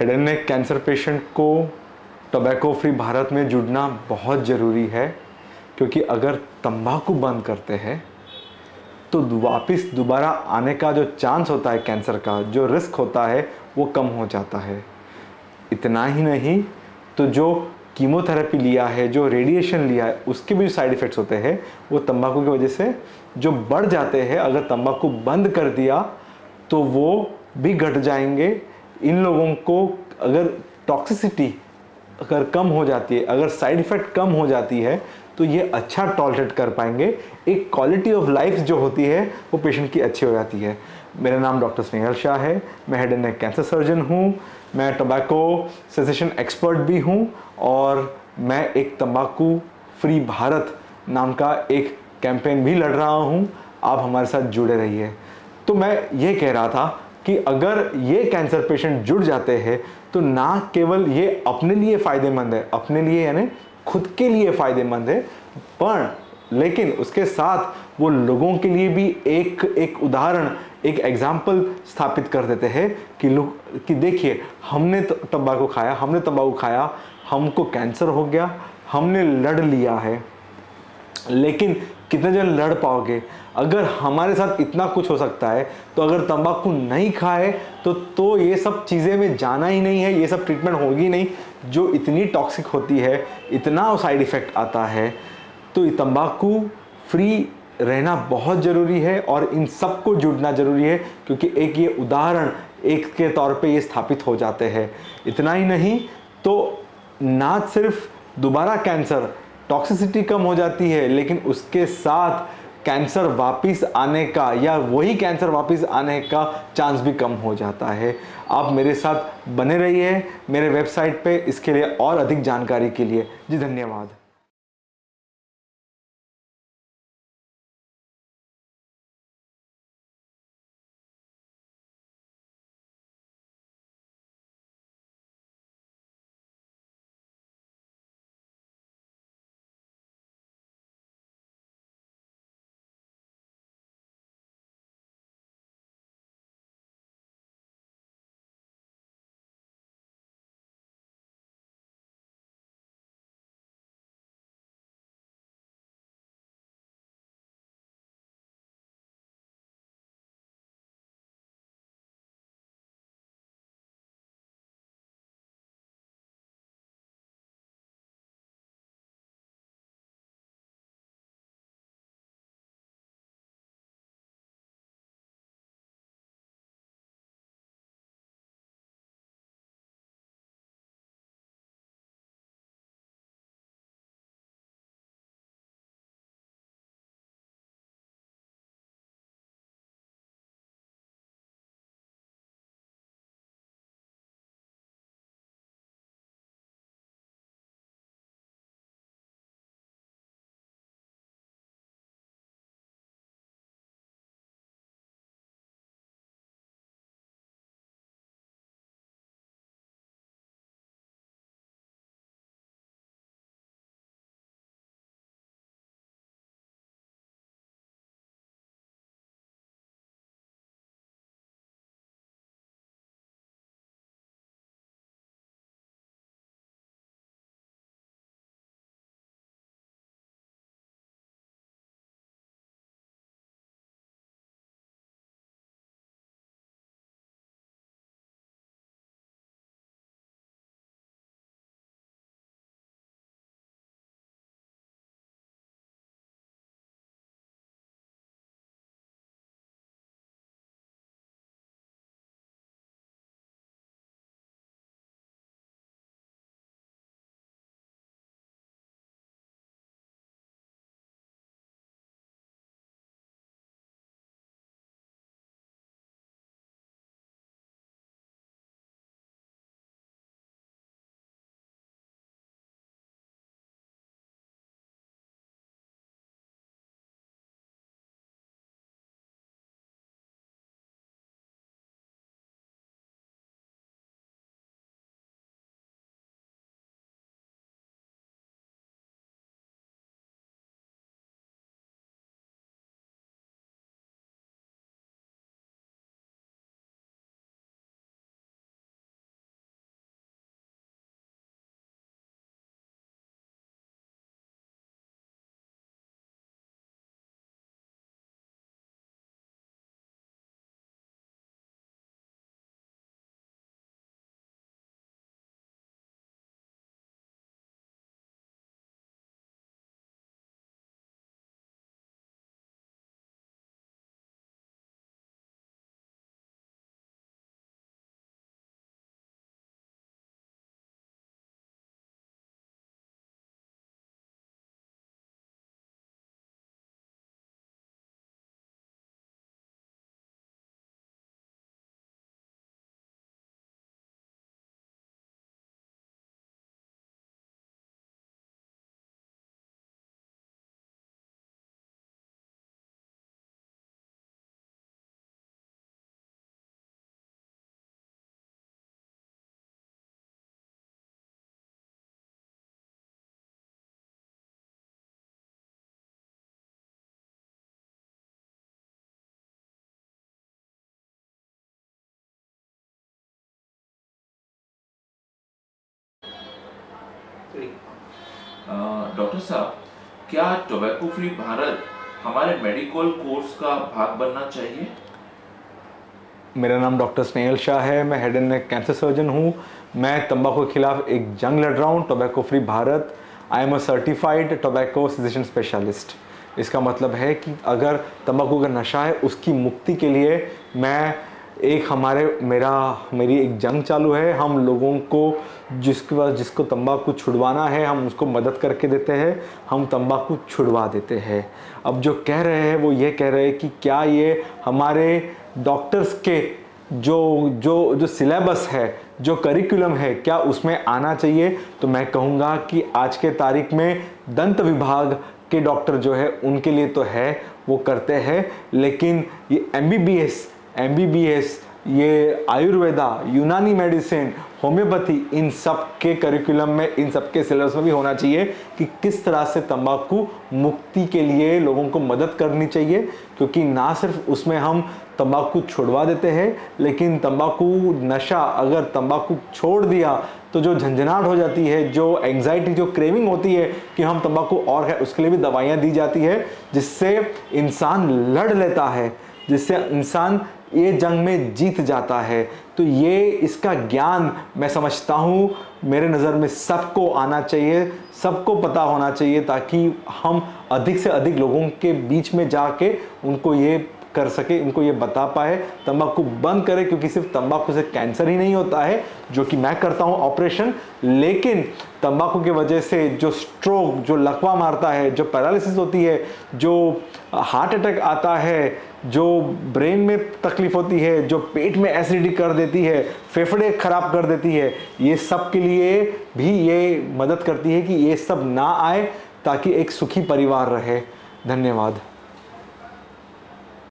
Head and neck cancer patient को tobacco free Bharat में जुड़ना बहुत ज़रूरी है, क्योंकि अगर तंबाकू बंद करते हैं तो वापस दोबारा आने का जो चांस होता है, कैंसर का जो रिस्क होता है वो कम हो जाता है। इतना ही नहीं, तो जो कीमोथेरेपी लिया है, जो रेडिएशन लिया है, उसके भी साइड इफ़ेक्ट्स होते हैं वो तंबाकू की वजह से जो बढ़ जाते हैं। अगर तंबाकू बंद कर दिया तो वो भी घट जाएंगे। इन लोगों को अगर टॉक्सिसिटी अगर कम हो जाती है, अगर साइड इफ़ेक्ट कम हो जाती है, तो ये अच्छा टॉलरेट कर पाएंगे। एक क्वालिटी ऑफ लाइफ जो होती है वो पेशेंट की अच्छी हो जाती है। मेरा नाम डॉक्टर स्नेहल शाह है, मैं head and neck cancer surgeon हूँ, मैं टोबैको सेसेशन एक्सपर्ट भी हूँ, और मैं एक तंबाकू फ्री भारत नाम का एक कैंपेन भी लड़ रहा हूँ। आप हमारे साथ जुड़े रहिए। तो मैं ये कह रहा था कि अगर ये कैंसर पेशेंट जुड़ जाते हैं तो ना केवल ये अपने लिए फ़ायदेमंद है, अपने लिए यानी खुद के लिए फ़ायदेमंद है, पर लेकिन उसके साथ वो लोगों के लिए भी एक उदाहरण, एक एग्जाम्पल स्थापित कर देते हैं कि लोग कि देखिए, हमने तंबाकू खाया, हमको कैंसर हो गया, हमने लड़ लिया है। लेकिन कितने जन लड़ पाओगे? अगर हमारे साथ इतना कुछ हो सकता है, तो अगर तंबाकू नहीं खाए तो ये सब चीज़ें में जाना ही नहीं है, ये सब ट्रीटमेंट होगी नहीं जो इतनी टॉक्सिक होती है, इतना साइड इफ़ेक्ट आता है। तो ये तंबाकू फ्री रहना बहुत ज़रूरी है और इन सबको जुड़ना ज़रूरी है, क्योंकि एक ये उदाहरण एक के तौर पे ये स्थापित हो जाते हैं। इतना ही नहीं, तो ना सिर्फ दोबारा कैंसर, टॉक्सिसिटी कम हो जाती है, लेकिन उसके साथ कैंसर वापस आने का या वही कैंसर वापस आने का चांस भी कम हो जाता है। आप मेरे साथ बने रहिए मेरे वेबसाइट पे इसके लिए और अधिक जानकारी के लिए। जी धन्यवाद। डॉक्टर साहब, क्या टोबैको फ्री भारत हमारे मेडिकल कोर्स का भाग बनना चाहिए? मेरा नाम डॉक्टर स्नेहल शाह है, मैं head and neck cancer surgeon हूँ। मैं तंबाकू के खिलाफ एक जंग लड़ रहा हूँ, tobacco free Bharat. I am a certified tobacco caseation specialist. इसका मतलब है कि अगर तंबाकू का नशा है उसकी मुक्ति के लिए मैं एक मेरी एक जंग चालू है। हम लोगों को जिसको तंबाकू छुड़वाना है हम उसको मदद करके देते हैं, हम तंबाकू छुड़वा देते हैं। अब जो कह रहे हैं वो ये कह रहे हैं कि क्या ये हमारे डॉक्टर्स के जो जो जो सिलेबस है, जो करिकुलम है, क्या उसमें आना चाहिए? तो मैं कहूँगा कि आज के तारीख में दंत विभाग के डॉक्टर जो है उनके लिए तो है, वो करते हैं, लेकिन ये एमबीबीएस, ये आयुर्वेदा, यूनानी मेडिसिन, होम्योपैथी, इन सब के करिकुलम में, इन सब के सिलेबस में भी होना चाहिए कि किस तरह से तंबाकू मुक्ति के लिए लोगों को मदद करनी चाहिए। क्योंकि ना सिर्फ उसमें हम तंबाकू छुड़वा देते हैं, लेकिन तंबाकू नशा अगर तंबाकू छोड़ दिया तो जो झंझनाहट हो जाती है, जो एंग्जाइटी, जो क्रेविंग होती है कि हम तंबाकू और है, उसके लिए भी दवाइयाँ दी जाती है, जिससे इंसान लड़ लेता है, जिससे इंसान ये जंग में जीत जाता है। तो ये इसका ज्ञान मैं समझता हूँ मेरे नज़र में सबको आना चाहिए, सबको पता होना चाहिए, ताकि हम अधिक से अधिक लोगों के बीच में जाके उनको ये कर सके, उनको ये बता पाए तंबाकू बंद करें। क्योंकि सिर्फ तंबाकू से कैंसर ही नहीं होता है, जो कि मैं करता हूँ ऑपरेशन, लेकिन तंबाकू की वजह से जो स्ट्रोक, जो लकवा मारता है, जो पैरालिसिस होती है, जो हार्ट अटैक आता है, जो ब्रेन में तकलीफ होती है, जो पेट में एसिडिटी कर देती है, फेफड़े खराब कर देती है, ये सब के लिए भी ये मदद करती है कि ये सब ना आए, ताकि एक सुखी परिवार रहे। धन्यवाद।